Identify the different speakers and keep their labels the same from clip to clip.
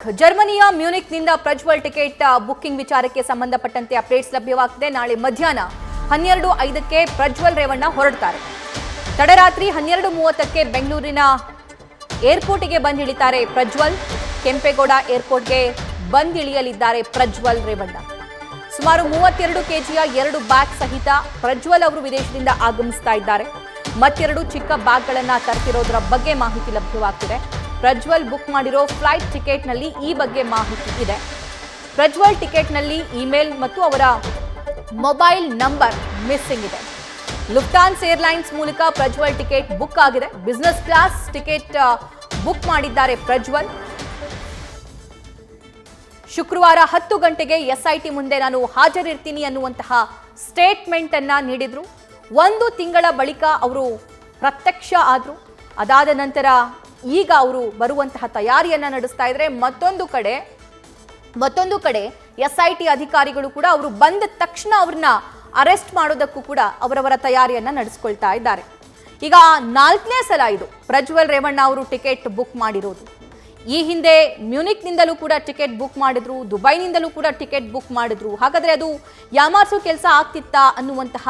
Speaker 1: ಜರ್ಮನಿಯ ಮ್ಯೂನಿಕ್ನಿಂದ Prajwal ticket booking ವಿಚಾರಕ್ಕೆ ಸಂಬಂಧಪಟ್ಟಂತೆ ಅಪ್ಡೇಟ್ಸ್ ಲಭ್ಯವಾಗಿದೆ. ನಾಳೆ ಮಧ್ಯಾಹ್ನ 12:05ಕ್ಕೆ ಪ್ರಜ್ವಲ್ ರೇವಣ್ಣ ಹೊರಡ್ತಾರೆ. ತಡರಾತ್ರಿ 12:30ಕ್ಕೆ ಬೆಂಗಳೂರಿನ ಏರ್ಪೋರ್ಟ್ಗೆ ಬಂದಿಳಿತಾರೆ ಪ್ರಜ್ವಲ್. ಕೆಂಪೇಗೌಡ ಏರ್ಪೋರ್ಟ್ಗೆ ಬಂದಿಳಿಯಲಿದ್ದಾರೆ ಪ್ರಜ್ವಲ್ ರೇವಣ್ಣ. ಸುಮಾರು 32 ಕೆಜಿಯ 2 ಬ್ಯಾಗ್ ಸಹಿತ ಪ್ರಜ್ವಲ್ ಅವರು ವಿದೇಶದಿಂದ ಆಗಮಿಸ್ತಾ ಇದ್ದಾರೆ. ಮತ್ತೆರಡು ಚಿಕ್ಕ ಬ್ಯಾಗ್ಗಳನ್ನು ತರ್ತಿರೋದ್ರ ಬಗ್ಗೆ ಮಾಹಿತಿ ಲಭ್ಯವಾಗ್ತಿದೆ. ಪ್ರಜ್ವಲ್ ಬುಕ್ ಮಾಡಿರೋ ಫ್ಲೈಟ್ ಟಿಕೆಟ್ನಲ್ಲಿ ಈ ಬಗ್ಗೆ ಮಾಹಿತಿ ಇದೆ. ಪ್ರಜ್ವಲ್ ಟಿಕೆಟ್ನಲ್ಲಿ ಇಮೇಲ್ ಮತ್ತು ಅವರ ಮೊಬೈಲ್ ನಂಬರ್ ಮಿಸ್ಸಿಂಗ್ ಇದೆ. ಲುಫ್ತಾನ್ಸ್ ಏರ್ಲೈನ್ಸ್ ಮೂಲಕ ಪ್ರಜ್ವಲ್ ಟಿಕೆಟ್ ಬುಕ್ ಆಗಿದೆ. ಬಿಸಿನೆಸ್ ಕ್ಲಾಸ್ ಟಿಕೆಟ್ ಬುಕ್ ಮಾಡಿದ್ದಾರೆ ಪ್ರಜ್ವಲ್. ಶುಕ್ರವಾರ 10 ಗಂಟೆಗೆ ಎಸ್ಐಟಿ ಮುಂದೆ ನಾನು ಹಾಜರಿರ್ತೀನಿ ಅನ್ನುವಂತಹ ಸ್ಟೇಟ್ಮೆಂಟ್ ಅನ್ನ ನೀಡಿದ್ರು. 1 ತಿಂಗಳ ಬಳಿಕ ಅವರು ಪ್ರತ್ಯಕ್ಷ ಆದ್ರು. ಅದಾದ ನಂತರ ಈಗ ಅವರು ಬರುವಂತಹ ತಯಾರಿಯನ್ನ ನಡೆಸ್ತಾ ಇದ್ದಾರೆ. ಮತ್ತೊಂದು ಕಡೆ ಎಸ್ಐಟಿ ಅಧಿಕಾರಿಗಳು ಕೂಡ ಅವರು ಬಂದ ತಕ್ಷಣ ಅವ್ರನ್ನ ಅರೆಸ್ಟ್ ಮಾಡೋದಕ್ಕೂ ಕೂಡ ಅವರವರ ತಯಾರಿಯನ್ನ ನಡೆಸ್ಕೊಳ್ತಾ ಇದ್ದಾರೆ. ಈಗ 4ನೇ ಸಲ ಇದು ಪ್ರಜ್ವಲ್ ರೇವಣ್ಣ ಅವರು ಟಿಕೆಟ್ ಬುಕ್ ಮಾಡಿರೋದು. ಈ ಹಿಂದೆ ಮ್ಯೂನಿಕ್ನಿಂದಲೂ ಕೂಡ ಟಿಕೆಟ್ ಬುಕ್ ಮಾಡಿದ್ರು, ದುಬೈನಿಂದಲೂ ಕೂಡ ಟಿಕೆಟ್ ಬುಕ್ ಮಾಡಿದ್ರು. ಹಾಗಾದ್ರೆ ಅದು ಯಾಮಾರಿಸೋ ಕೆಲಸ ಆಗ್ತಿತ್ತಾ ಅನ್ನುವಂತಹ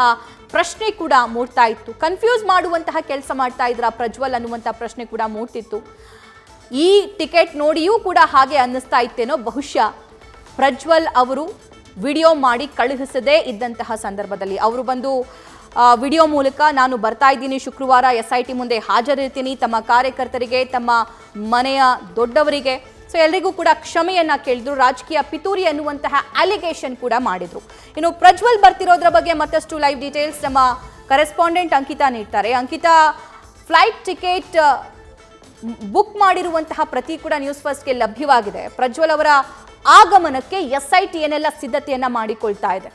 Speaker 1: ಪ್ರಶ್ನೆ ಕೂಡ ಮೂಡ್ತಾ ಇತ್ತು. ಕನ್ಫ್ಯೂಸ್ ಮಾಡುವಂತಹ ಕೆಲಸ ಮಾಡ್ತಾ ಇದ್ರ ಪ್ರಜ್ವಲ್ ಅನ್ನುವಂತಹ ಪ್ರಶ್ನೆ ಕೂಡ ಮೂಡ್ತಿತ್ತು. ಈ ಟಿಕೆಟ್ ನೋಡಿಯೂ ಕೂಡ ಹಾಗೆ ಅನ್ನಿಸ್ತಾ ಇತ್ತೇನೋ. ಬಹುಶಃ ಪ್ರಜ್ವಲ್ ಅವರು ವಿಡಿಯೋ ಮಾಡಿ ಕಳುಹಿಸದೇ ಇದ್ದಂತಹ ಸಂದರ್ಭದಲ್ಲಿ ಅವರು ಬಂದು ವಿಡಿಯೋ ಮೂಲಕ ನಾನು ಬರ್ತಾ ಇದ್ದೀನಿ, ಶುಕ್ರವಾರ ಎಸ್ಐಟಿ ಮುಂದೆ ಹಾಜರಿರ್ತೀನಿ, ತಮ್ಮ ಕಾರ್ಯಕರ್ತರಿಗೆ, ತಮ್ಮ ಮನೆಯ ದೊಡ್ಡವರಿಗೆ, ಸೊ ಎಲ್ರಿಗೂ ಕೂಡ ಕ್ಷಮೆಯನ್ನ ಕೇಳಿದ್ರು. ರಾಜಕೀಯ ಪಿತೂರಿ ಅನ್ನುವಂತಹ ಅಲಿಗೇಷನ್ ಕೂಡ ಮಾಡಿದ್ರು. ಇನ್ನು ಪ್ರಜ್ವಲ್ ಬರ್ತಿರೋದ್ರ ಬಗ್ಗೆ ಮತ್ತಷ್ಟು ಲೈವ್ ಡೀಟೇಲ್ಸ್ ನಮ್ಮ ಕರೆಸ್ಪಾಂಡೆಂಟ್ ಅಂಕಿತಾ ನೀಡ್ತಾರೆ. ಅಂಕಿತಾ, ಫ್ಲೈಟ್ ಟಿಕೆಟ್ ಬುಕ್ ಮಾಡಿರುವಂತಹ ಪ್ರತಿ ಕೂಡ ನ್ಯೂಸ್ ಫಸ್ಟ್ಗೆ ಲಭ್ಯವಾಗಿದೆ. ಪ್ರಜ್ವಲ್ ಅವರ ಆಗಮನಕ್ಕೆ ಎಸ್ಐಟಿ ಏನೆಲ್ಲ ಸಿದ್ಧತೆಯನ್ನ ಮಾಡಿಕೊಳ್ತಾ ಇದೆ?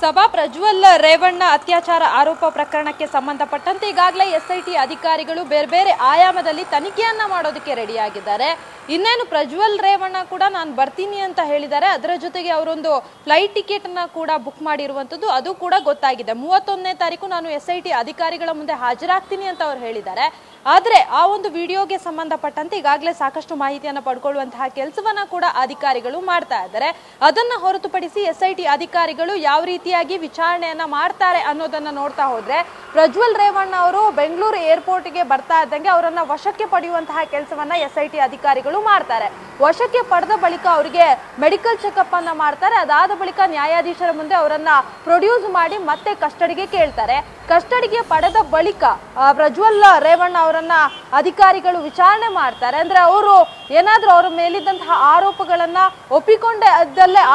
Speaker 2: ಸಭಾ ಪ್ರಜ್ವಲ್ ರೇವಣ್ಣ ಅತ್ಯಾಚಾರ ಆರೋಪ ಪ್ರಕರಣಕ್ಕೆ ಸಂಬಂಧಪಟ್ಟಂತೆ ಈಗಾಗಲೇ ಎಸ್ಐಟಿ ಅಧಿಕಾರಿಗಳು ಬೇರೆ ಬೇರೆ ಆಯಾಮದಲ್ಲಿ ತನಿಖೆಯನ್ನ ಮಾಡೋದಕ್ಕೆ ರೆಡಿಯಾಗಿದ್ದಾರೆ. ಇನ್ನೇನು ಪ್ರಜ್ವಲ್ ರೇವಣ್ಣ ಕೂಡ ನಾನು ಬರ್ತೀನಿ ಅಂತ ಹೇಳಿದ್ದಾರೆ. ಅದರ ಜೊತೆಗೆ ಅವರೊಂದು ಫ್ಲೈಟ್ ಟಿಕೆಟ್ ಅನ್ನ ಕೂಡ ಬುಕ್ ಮಾಡಿರುವಂಥದ್ದು ಅದು ಕೂಡ ಗೊತ್ತಾಗಿದೆ. 31ನೇ ತಾರೀಕು ನಾನು ಎಸ್ಐಟಿ ಅಧಿಕಾರಿಗಳ ಮುಂದೆ ಹಾಜರಾಗ್ತೀನಿ ಅಂತ ಅವ್ರು ಹೇಳಿದ್ದಾರೆ. ಆದರೆ ಆ ಒಂದು ವಿಡಿಯೋಗೆ ಸಂಬಂಧಪಟ್ಟಂತೆ ಈಗಾಗಲೇ ಸಾಕಷ್ಟು ಮಾಹಿತಿಯನ್ನು ಪಡ್ಕೊಳ್ಳುವಂತಹ ಕೆಲಸವನ್ನ ಕೂಡ ಅಧಿಕಾರಿಗಳು ಮಾಡ್ತಾ ಇದ್ದಾರೆ. ಅದನ್ನ ಹೊರತುಪಡಿಸಿ ಎಸ್ಐಟಿ ಅಧಿಕಾರಿಗಳು ಯಾವ ರೀತಿಯಾಗಿ ವಿಚಾರಣೆಯನ್ನ ಮಾಡ್ತಾರೆ ಅನ್ನೋದನ್ನ ನೋಡ್ತಾ ಹೋದ್ರೆ ಪ್ರಜ್ವಲ್ ರೇವಣ್ಣ ಅವರು ಬೆಂಗಳೂರು ಏರ್ಪೋರ್ಟ್ಗೆ ಬರ್ತಾ ಇದ್ದಂಗೆ ಅವರನ್ನ ವಶಕ್ಕೆ ಪಡೆಯುವಂತಹ ಕೆಲಸವನ್ನ ಎಸ್ಐಟಿ ಅಧಿಕಾರಿಗಳು ಮಾಡ್ತಾರೆ. ವಶಕ್ಕೆ ಪಡೆದ ಬಳಿಕ ಅವರಿಗೆ ಮೆಡಿಕಲ್ ಚೆಕಪ್ ಅನ್ನ ಮಾಡ್ತಾರೆ. ಅದಾದ ಬಳಿಕ ನ್ಯಾಯಾಧೀಶರ ಮುಂದೆ ಅವರನ್ನ ಪ್ರೊಡ್ಯೂಸ್ ಮಾಡಿ ಮತ್ತೆ ಕಸ್ಟಡಿಗೆ ಕೇಳ್ತಾರೆ. ಕಸ್ಟಡಿಗೆ ಪಡೆದ ಬಳಿಕ ಪ್ರಜ್ವಲ್ ರೇವಣ್ಣ ಅವರನ್ನ ಅಧಿಕಾರಿಗಳು ವಿಚಾರಣೆ ಮಾಡ್ತಾರೆ. ಅಂದ್ರೆ ಅವರು ಏನಾದ್ರೂ ಅವರ ಮೇಲಿದ್ದಂತಹ ಆರೋಪಗಳನ್ನ ಒಪ್ಪಿಕೊಂಡೇ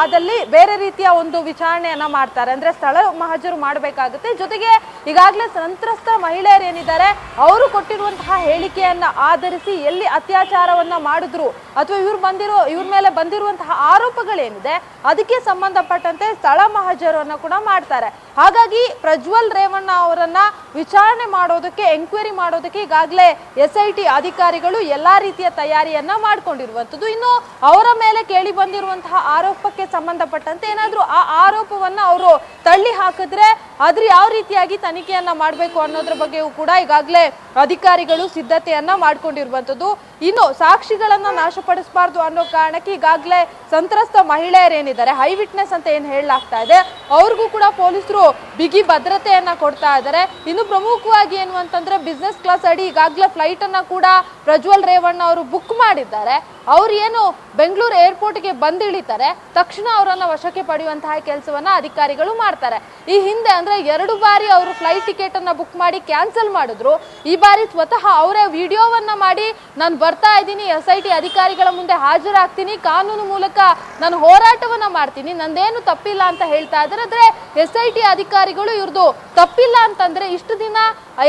Speaker 2: ಆದಲ್ಲಿ ಬೇರೆ ರೀತಿಯ ಒಂದು ವಿಚಾರಣೆಯನ್ನ ಮಾಡ್ತಾರೆ. ಅಂದ್ರೆ ಸ್ಥಳ ಮಹಜರು ಮಾಡಬೇಕಾಗುತ್ತೆ. ಜೊತೆಗೆ ಈಗಾಗಲೇ ಸಂತ್ರಸ್ತ ಮಹಿಳೆಯರು ಏನಿದ್ದಾರೆ ಅವರು ಕೊಟ್ಟಿರುವಂತಹ ಹೇಳಿಕೆಯನ್ನ ಆಧರಿಸಿ ಎಲ್ಲಿ ಅತ್ಯಾಚಾರವನ್ನ ಮಾಡಿದ್ರು ಅಥವಾ ಇವ್ರ ಮೇಲೆ ಬಂದಿರುವಂತಹ ಆರೋಪಗಳೇನಿದೆ ಅದಕ್ಕೆ ಸಂಬಂಧಪಟ್ಟಂತೆ ಸ್ಥಳ ಮಹಜರನ್ನ ಕೂಡ ಮಾಡ್ತಾರೆ. ಹಾಗಾಗಿ ಪ್ರಜ್ವಲ್ ರೇವಣ್ಣ ಅವರನ್ನ ವಿಚಾರಣೆ ಮಾಡೋದಕ್ಕೆ, ಎಂಕ್ವೈರಿ ಮಾಡೋದಕ್ಕೆ ಈಗಾಗಲೇ ಎಸ್ಐಟಿ ಅಧಿಕಾರಿಗಳು ಎಲ್ಲಾ ರೀತಿಯ ತಯಾರಿಯನ್ನ ಮಾಡ್ಕೊಂಡಿರುವಂಥದ್ದು. ಇನ್ನು ಅವರ ಮೇಲೆ ಕೇಳಿ ಬಂದಿರುವಂತಹ ಆರೋಪಕ್ಕೆ ಸಂಬಂಧಪಟ್ಟಂತೆ ಏನಾದ್ರೂ ಆ ಆರೋಪವನ್ನ ಅವರು ತಳ್ಳಿ ಹಾಕಿದ್ರೆ ಅದ್ರ ಯಾವ ರೀತಿಯಾಗಿ ತನಿಖೆಯನ್ನ ಮಾಡಬೇಕು ಅನ್ನೋದ್ರ ಬಗ್ಗೆಯೂ ಕೂಡ ಈಗಾಗಲೇ ಅಧಿಕಾರಿಗಳು ಸಿದ್ಧತೆಯನ್ನ ಮಾಡ್ಕೊಂಡಿರುವಂಥದ್ದು. ಇನ್ನು ಸಾಕ್ಷಿಗಳನ್ನ ನಾಶಪಡಿಸಬಾರ್ದು ಅನ್ನೋ ಕಾರಣಕ್ಕೆ ಈಗಾಗಲೇ ಸಂತ್ರಸ್ತ ಮಹಿಳೆಯರೇನಿದ್ದಾರೆ, ಹೈ ವಿಟ್ನೆಸ್ ಅಂತ ಏನ್ ಹೇಳಲಾಗ್ತಾ ಇದೆ, ಅವ್ರಿಗೂ ಕೂಡ ಪೊಲೀಸರು ಬಿಗಿ ಭದ್ರತೆಯನ್ನ ಕೊಡ್ತಾ ಇದ್ದಾರೆ. ಇನ್ನು ಪ್ರಮುಖವಾಗಿ ಏನು ಅಂತಂದ್ರೆ ಬಿಸಿನೆಸ್ ಕ್ಲಾಸ್ ಅಡಿ ಈಗಾಗಲೇ ಫ್ಲೈಟ್ ಅನ್ನ ಕೂಡ ಪ್ರಜ್ವಲ್ ರೇವಣ್ಣ ಅವರು ಬುಕ್ ಮಾಡಿದ್ದಾರೆ. ಅವ್ರು ಏನು ಬೆಂಗಳೂರು ಏರ್ಪೋರ್ಟ್ಗೆ ಬಂದಿಳಿತಾರೆ ತಕ್ಷಣ ಅವರನ್ನ ವಶಕ್ಕೆ ಪಡೆಯುವಂತಹ ಕೆಲಸವನ್ನ ಅಧಿಕಾರಿಗಳು ಮಾಡ್ತಾರೆ. ಈ ಹಿಂದೆ ಅಂದ್ರೆ 2 ಬಾರಿ ಅವರು ಫ್ಲೈಟ್ ಟಿಕೆಟ್ ಅನ್ನ ಬುಕ್ ಮಾಡಿ ಕ್ಯಾನ್ಸಲ್ ಮಾಡಿದ್ರು. ಈ ಬಾರಿ ಸ್ವತಃ ಅವರೇ ವಿಡಿಯೋವನ್ನ ಮಾಡಿ ನಾನು ಬರ್ತಾ ಇದ್ದೀನಿ, ಎಸ್ಐಟಿ ಅಧಿಕಾರಿಗಳ ಮುಂದೆ ಹಾಜರಾಗ್ತೀನಿ, ಕಾನೂನು ಮೂಲಕ ನಾನು ಹೋರಾಟವನ್ನ ಮಾಡ್ತೀನಿ, ನಂದೇನು ತಪ್ಪಿಲ್ಲ ಅಂತ ಹೇಳ್ತಾ ಇದ್ದಾರೆ. ಆದ್ರೆ ಎಸ್ಐಟಿ ಅಧಿಕಾರಿಗಳು ಇವ್ರದ್ದು ತಪ್ಪಿಲ್ಲ ಅಂತಂದ್ರೆ ಇಷ್ಟು ದಿನ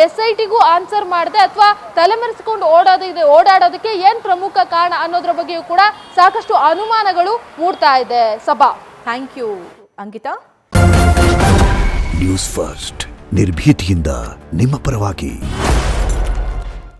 Speaker 2: ಎಸ್ಐಟಿಗೂ ಆನ್ಸರ್ ಮಾಡದೆ ಅಥವಾ ತಲೆಮರೆಸಿಕೊಂಡು ಓಡಾಡೋದಕ್ಕೆ ಏನ್ ಪ್ರಮುಖ ಕಾರಣ ಅನ್ನೋದ್ರ ಬಗ್ಗೆಯೂ ಕೂಡ ಸಾಕಷ್ಟು ಅನುಮಾನಗಳು ಮೂಡ್ತಾ ಇದೆ. ಸಭಾ,
Speaker 1: thank you Ankita.
Speaker 3: News First ನಿರ್ಭೀತಿಯಿಂದ ನಿಮ್ಮ ಪರವಾಗಿ.